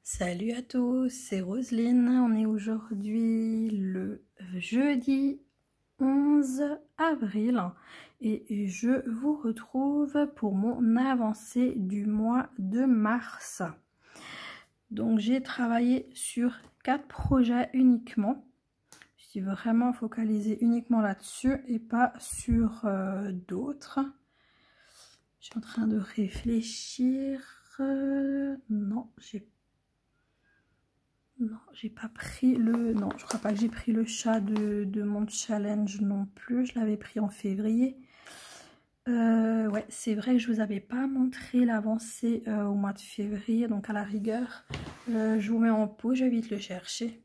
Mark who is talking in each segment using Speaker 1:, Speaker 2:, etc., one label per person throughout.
Speaker 1: Salut à tous, c'est Roselyne. On est aujourd'hui le jeudi 11 avril et je vous retrouve pour mon avancée du mois de mars. Donc j'ai travaillé sur 4 projets uniquement. Je suis vraiment focalisée uniquement là-dessus et pas sur d'autres. Je suis en train de réfléchir. Non, j'ai pas pris le... Non, je crois pas que j'ai pris le chat de mon challenge non plus. Je l'avais pris en février. Ouais, c'est vrai que je vous avais pas montré l'avancée au mois de février. Donc à la rigueur, je vous mets en pause, je vais vite le chercher.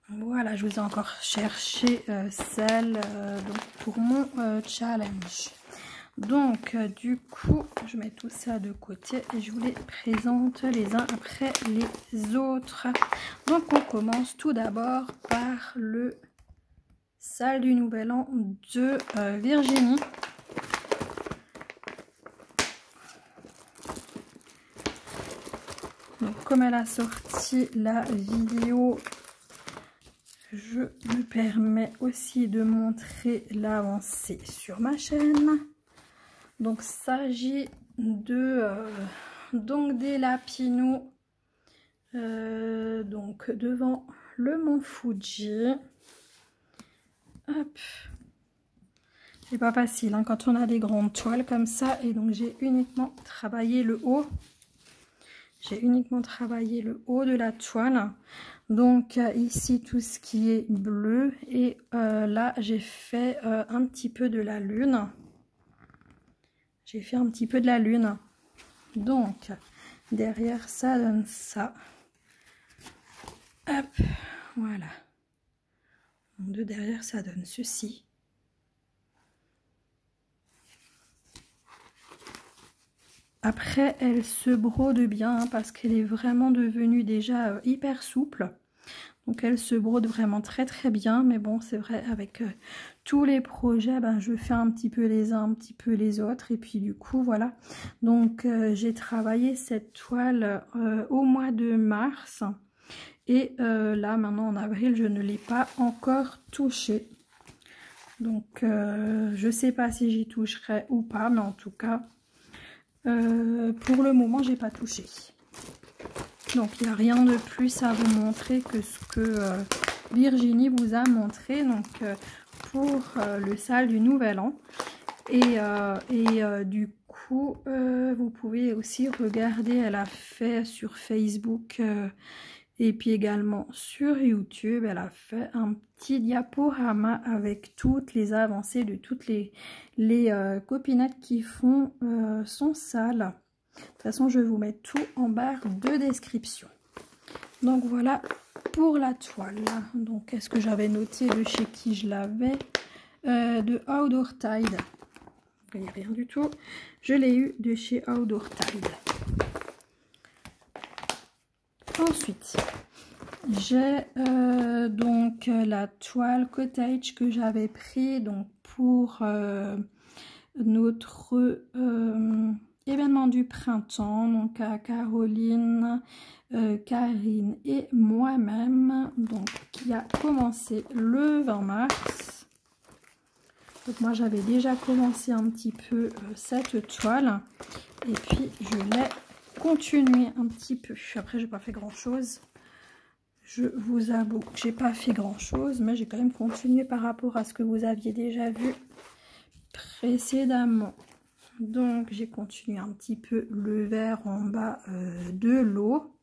Speaker 1: Voilà, je vous ai encore cherché celle donc pour mon challenge. Donc du coup, je mets tout ça de côté et je vous les présente les uns après les autres. Donc on commence tout d'abord par le Salle du Nouvel An de Virginie. Donc comme elle a sorti la vidéo, je me permets aussi de montrer l'avancée sur ma chaîne. Donc il s'agit de donc des lapinous donc devant le mont Fuji. Hop, c'est pas facile hein, quand on a des grandes toiles comme ça. Et donc j'ai uniquement travaillé le haut. J'ai uniquement travaillé le haut de la toile. Donc ici tout ce qui est bleu et là j'ai fait un petit peu de la lune. J'ai fait un petit peu de la lune. Donc derrière ça donne ça. Hop, voilà. Donc de derrière ça donne ceci. Après elle se brode bien hein, parce qu'elle est vraiment devenue déjà hyper souple. Donc elle se brode vraiment très bien. Mais bon c'est vrai avec tous les projets ben, je fais un petit peu les uns un petit peu les autres. Et puis du coup voilà. Donc j'ai travaillé cette toile au mois de mars. Et là maintenant en avril je ne l'ai pas encore touchée. Donc je sais pas si j'y toucherai ou pas. Mais en tout cas pour le moment j'ai pas touché. Donc il n'y a rien de plus à vous montrer que ce que Virginie vous a montré donc pour le Salle du Nouvel An. Et du coup vous pouvez aussi regarder, elle a fait sur Facebook et puis également sur YouTube, elle a fait un petit diaporama avec toutes les avancées de toutes les copinettes qui font son salle. De toute façon, je vais vous mettre tout en barre de description. Donc voilà pour la toile. Donc qu'est-ce que j'avais noté de chez qui je l'avais de Outdoor Tide. Il n'y a rien du tout. Je l'ai eu de chez Outdoor Tide. Ensuite, j'ai donc la toile cottage que j'avais pris donc pour notre événement du printemps, donc à Caroline, Karine et moi-même, donc qui a commencé le 20 mars. Donc moi j'avais déjà commencé un petit peu cette toile et puis je l'ai continué un petit peu. Après j'ai pas fait grand chose. Je vous avoue que j'ai pas fait grand chose, mais j'ai quand même continué par rapport à ce que vous aviez déjà vu précédemment. Donc j'ai continué un petit peu le vert en bas de l'eau.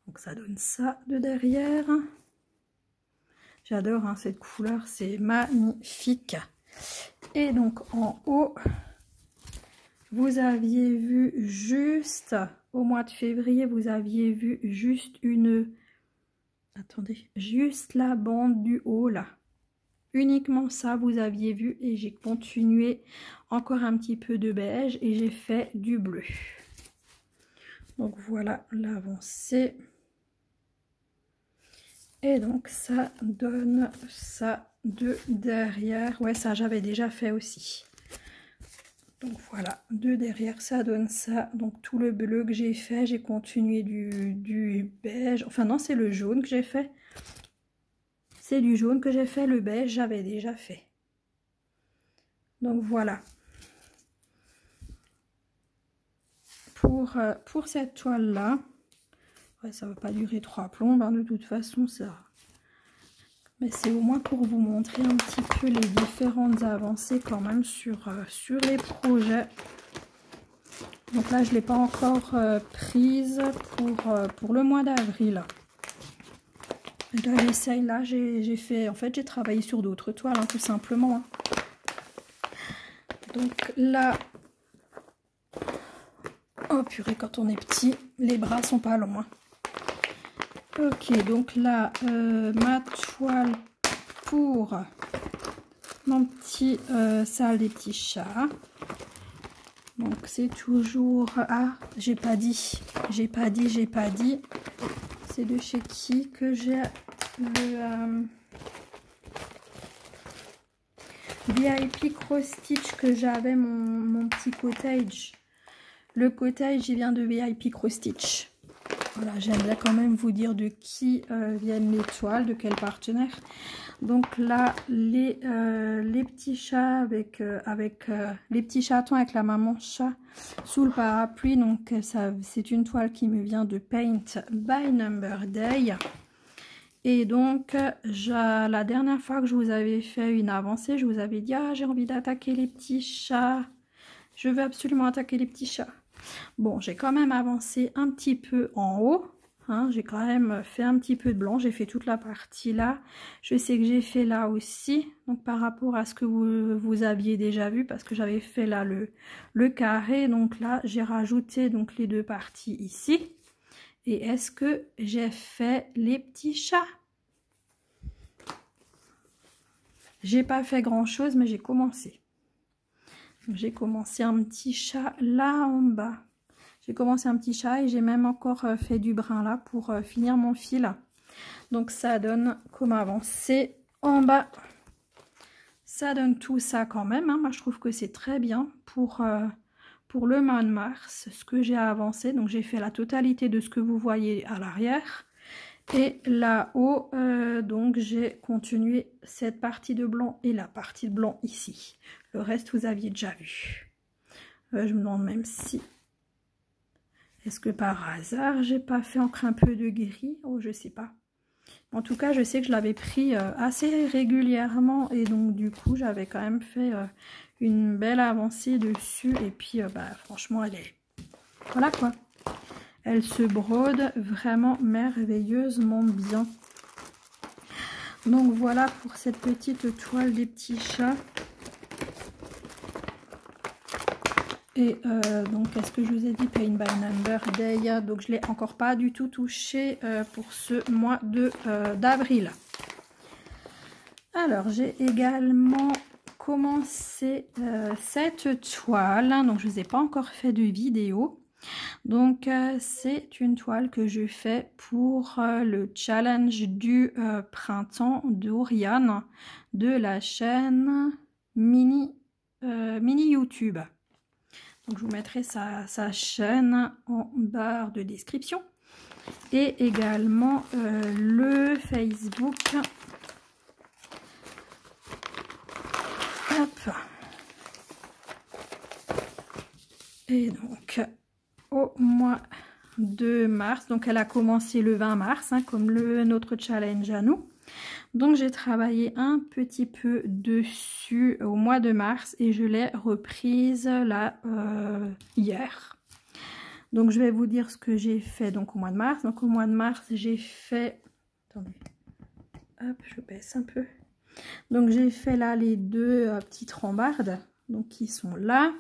Speaker 1: Donc ça donne ça de derrière. J'adore hein, cette couleur, c'est magnifique. Et donc en haut, vous aviez vu juste au mois de février, vous aviez vu juste une... Attendez, juste la bande du haut là. Uniquement ça vous aviez vu et j'ai continué encore un petit peu de beige et j'ai fait du bleu. Donc voilà l'avancée. Et donc ça donne ça de derrière. Ouais, ça j'avais déjà fait aussi. Donc voilà, de derrière ça donne ça. Donc tout le bleu que j'ai fait, j'ai continué du beige. Enfin non, c'est le jaune que j'ai fait. C'est du jaune que j'ai fait, le beige j'avais déjà fait. Donc voilà. Pour cette toile là, ouais, ça va pas durer 3 plombes hein, de toute façon ça. Mais c'est au moins pour vous montrer un petit peu les différentes avancées quand même sur les projets. Donc là, je ne l'ai pas encore prise pour le mois d'avril. Là, j'essaye, là, j'ai fait, en fait, j'ai travaillé sur d'autres toiles, hein, tout simplement. Hein. Donc là, oh purée, quand on est petit, les bras sont pas longs. Hein. Ok, donc là, ma toile pour mon petit salle des petits chats. Donc c'est toujours... Ah, j'ai pas dit. C'est de chez qui que j'ai le VIP Cross Stitch que j'avais mon petit cottage. Le cottage, il vient de VIP Cross Stitch. Voilà, j'aimerais quand même vous dire de qui viennent les toiles, de quel partenaire. Donc là, les petits chats avec les petits chatons avec la maman chat sous le parapluie. Donc ça, c'est une toile qui me vient de Paint by Number Day. Et donc, la dernière fois que je vous avais fait une avancée, je vous avais dit « Ah, j'ai envie d'attaquer les petits chats. Je veux absolument attaquer les petits chats. » Bon, j'ai quand même avancé un petit peu en haut. Hein, j'ai quand même fait un petit peu de blanc. J'ai fait toute la partie là. Je sais que j'ai fait là aussi. Donc, par rapport à ce que vous aviez déjà vu, parce que j'avais fait là le carré. Donc là, j'ai rajouté donc les deux parties ici. Et est-ce que j'ai fait les petits chats? J'ai pas fait grand chose, mais j'ai commencé. J'ai commencé un petit chat là en bas. J'ai commencé un petit chat et j'ai même encore fait du brun là pour finir mon fil. Donc ça donne comme avancé en bas. Ça donne tout ça quand même. Hein. Moi je trouve que c'est très bien pour le mois de mars, ce que j'ai avancé. Donc j'ai fait la totalité de ce que vous voyez à l'arrière. Et là-haut, donc j'ai continué cette partie de blanc et la partie de blanc ici. Le reste, vous aviez déjà vu. Je me demande même si... Est-ce que par hasard, j'ai pas fait encore un peu de gris? Oh, je sais pas. En tout cas, je sais que je l'avais pris assez régulièrement. Et donc, du coup, j'avais quand même fait une belle avancée dessus. Et puis, bah, franchement, elle est... Voilà quoi. Elle se brode vraiment merveilleusement bien. Donc voilà pour cette petite toile des petits chats. Et donc qu'est-ce que je vous ai dit, Paint by Number Day. Donc je ne l'ai encore pas du tout touché pour ce mois d'avril. Alors j'ai également commencé cette toile. Donc je ne vous ai pas encore fait de vidéo. Donc c'est une toile que je fais pour le challenge du printemps d'Oriane de la chaîne mini YouTube. Donc je vous mettrai sa chaîne en barre de description et également le Facebook. Hop. Et donc au mois de mars, donc elle a commencé le 20 mars, hein, comme notre challenge à nous. Donc j'ai travaillé un petit peu dessus au mois de mars et je l'ai reprise là hier. Donc je vais vous dire ce que j'ai fait donc au mois de mars. Donc au mois de mars j'ai fait... Attendez, hop, je baisse un peu. Donc j'ai fait là les deux petites rambardes, donc qui sont là.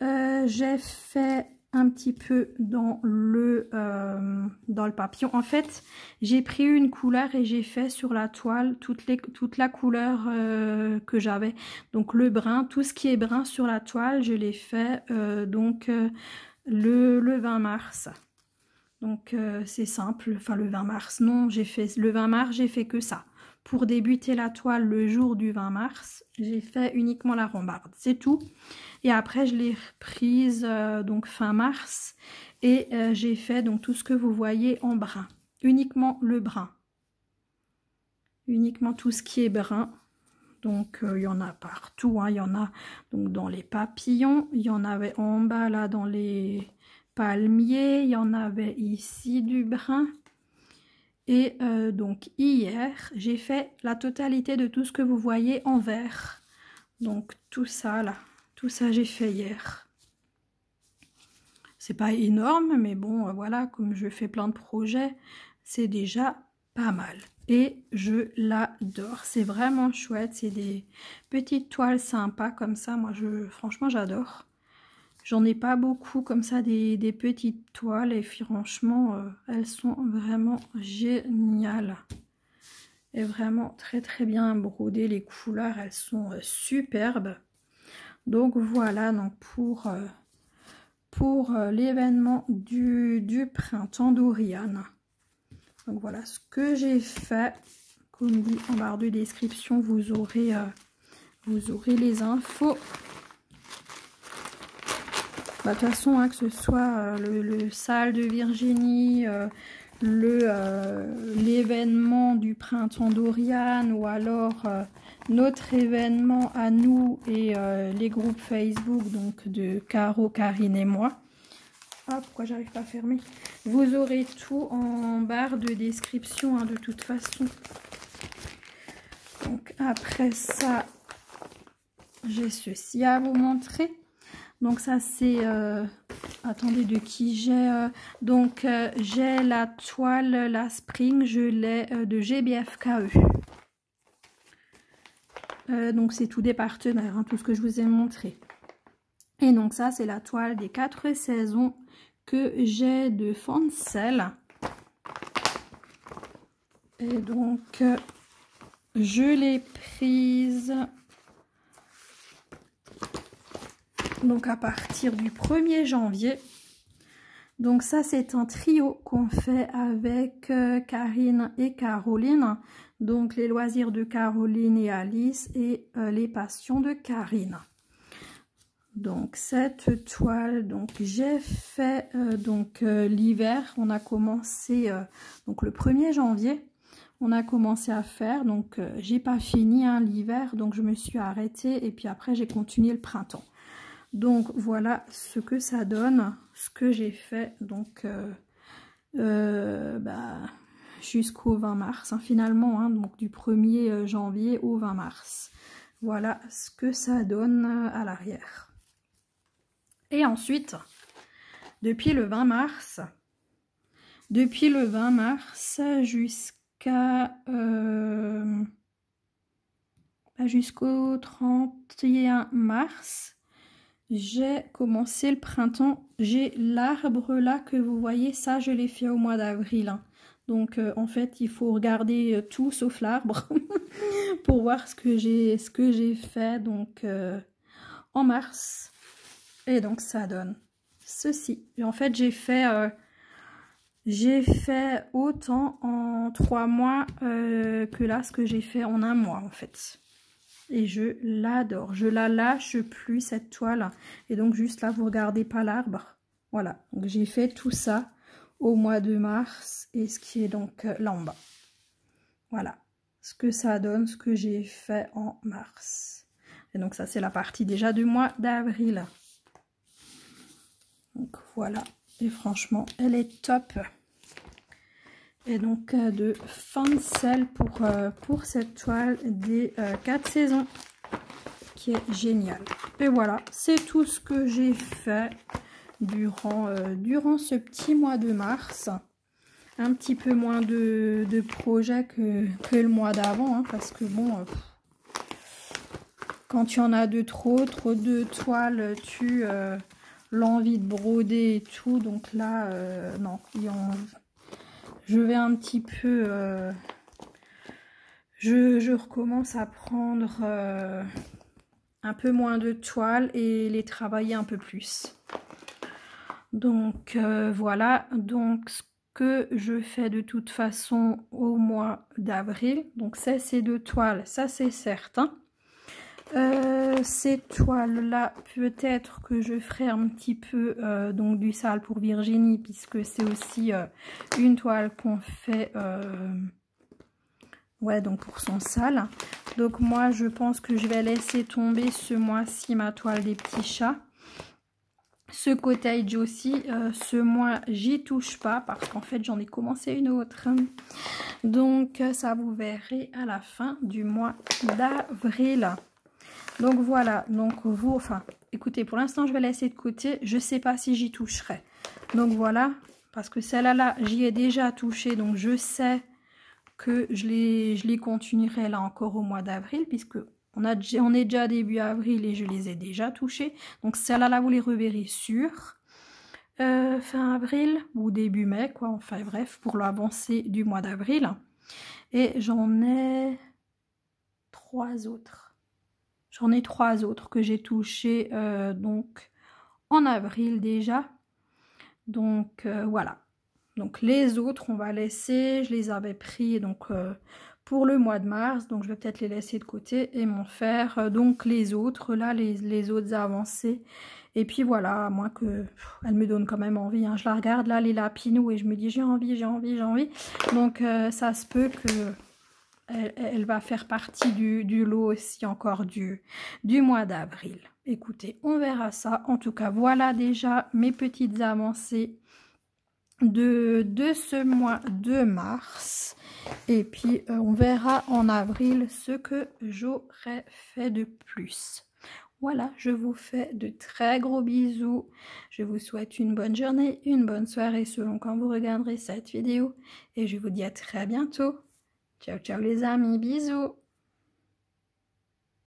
Speaker 1: J'ai fait un petit peu dans le papillon. En fait, j'ai pris une couleur et j'ai fait sur la toile toute la couleur que j'avais. Donc le brun, tout ce qui est brun sur la toile, je l'ai fait le 20 mars. Donc c'est simple, enfin le 20 mars, non, j'ai fait le 20 mars, j'ai fait que ça. pour débuter la toile le jour du 20 mars, j'ai fait uniquement la rambarde, c'est tout. Et après je l'ai reprise donc fin mars et j'ai fait donc tout ce que vous voyez en brun, uniquement le brun, uniquement tout ce qui est brun. Donc il y en a partout, hein. Il y en a donc dans les papillons, il y en avait en bas là dans les palmiers, il y en avait ici du brun. Et donc hier, j'ai fait la totalité de tout ce que vous voyez en vert. Donc tout ça là, tout ça j'ai fait hier. C'est pas énorme, mais bon, voilà, comme je fais plein de projets, c'est déjà pas mal. Et je l'adore, c'est vraiment chouette, c'est des petites toiles sympas comme ça, moi franchement j'adore. J'en ai pas beaucoup comme ça, des petites toiles, et franchement elles sont vraiment géniales. Et vraiment très très bien brodées, les couleurs elles sont superbes. Donc voilà, donc pour l'événement du printemps d'Oriane. Donc voilà ce que j'ai fait. Comme dit en barre de description, vous aurez les infos. Bah, de toute façon, hein, que ce soit le sale de Virginie, l'événement du printemps d'Oriane, ou alors notre événement à nous et les groupes Facebook donc de Caro, Karine et moi. Ah, pourquoi j'arrive pas à fermer? Vous aurez tout en barre de description, hein, de toute façon. Donc après ça, j'ai ceci à vous montrer. Donc ça c'est, attendez, de qui j'ai, donc j'ai la toile, la Spring, je l'ai de GBFKE. Donc c'est tout des partenaires, hein, tout ce que je vous ai montré. Et donc ça c'est la toile des 4 saisons que j'ai de Fancel. Et donc je l'ai prise donc à partir du 1er janvier. Donc ça c'est un trio qu'on fait avec Karine et Caroline. Donc les loisirs de Caroline et Alice et les passions de Karine. Donc cette toile, donc j'ai fait l'hiver, on a commencé donc le 1er janvier, on a commencé à faire, donc j'ai pas fini hein, l'hiver, donc je me suis arrêtée et puis après j'ai continué le printemps. Donc voilà ce que ça donne, ce que j'ai fait donc jusqu'au 20 mars hein, finalement, hein, donc du 1er janvier au 20 mars. Voilà ce que ça donne à l'arrière. Et ensuite, depuis le 20 mars jusqu'au 31 mars, j'ai commencé le printemps. J'ai l'arbre là que vous voyez, ça je l'ai fait au mois d'avril. Hein. Donc en fait, il faut regarder tout sauf l'arbre pour voir ce que j'ai fait donc en mars. Et donc ça donne ceci. Et en fait j'ai fait autant en 3 mois que là ce que j'ai fait en 1 mois en fait. Et je l'adore. Je la lâche plus cette toile. Et donc juste là vous regardez pas l'arbre. Voilà. Donc j'ai fait tout ça au mois de mars. Et ce qui est donc là en bas. Voilà. Ce que ça donne, ce que j'ai fait en mars. Et donc ça c'est la partie déjà du mois d'avril. Donc voilà, et franchement, elle est top. Et donc de Fancel pour cette toile des 4 saisons, qui est géniale. Et voilà, c'est tout ce que j'ai fait durant ce petit mois de mars. Un petit peu moins de projets que le mois d'avant, hein, parce que bon, quand il y en a trop de toiles, l'envie de broder et tout, donc là non, je vais un petit peu je recommence à prendre un peu moins de toiles et les travailler un peu plus. Donc voilà, donc ce que je fais de toute façon au mois d'avril. Donc c'est ces 2 toiles, ça c'est certain. Ces toiles là, peut-être que je ferai un petit peu donc du sale pour Virginie, puisque c'est aussi une toile qu'on fait ouais, donc pour son sale. Donc moi je pense que je vais laisser tomber ce mois-ci ma toile des petits chats. Ce cottage aussi, ce mois j'y touche pas parce qu'en fait j'en ai commencé une autre. Donc ça vous verrez à la fin du mois d'avril. Donc voilà, donc vous, enfin écoutez, pour l'instant je vais laisser de côté, je sais pas si j'y toucherai. Donc voilà, parce que celle-là, j'y ai déjà touché, donc je sais que je les continuerai là encore au mois d'avril, puisque on est déjà début avril et je les ai déjà touchés. Donc celle-là, vous les reverrez sur fin avril ou début mai, quoi. Enfin bref, pour l'avancée du mois d'avril. Et j'en ai 3 autres. J'en ai 3 autres que j'ai touchés donc en avril déjà. Donc voilà. Donc les autres, on va laisser, je les avais pris donc pour le mois de mars, donc je vais peut-être les laisser de côté et m'en faire donc les autres, là, les autres avancées. Et puis voilà, à moins que elle me donne quand même envie, hein. Je la regarde là, les lapinous, et je me dis j'ai envie, j'ai envie, j'ai envie. Donc ça se peut que elle va faire partie du lot aussi encore du mois d'avril. Écoutez, on verra ça. En tout cas, voilà déjà mes petites avancées de ce mois de mars. Et puis on verra en avril ce que j'aurais fait de plus. Voilà, je vous fais de très gros bisous. Je vous souhaite une bonne journée, une bonne soirée selon quand vous regarderez cette vidéo. Et je vous dis à très bientôt. Ciao, ciao les amis, bisous.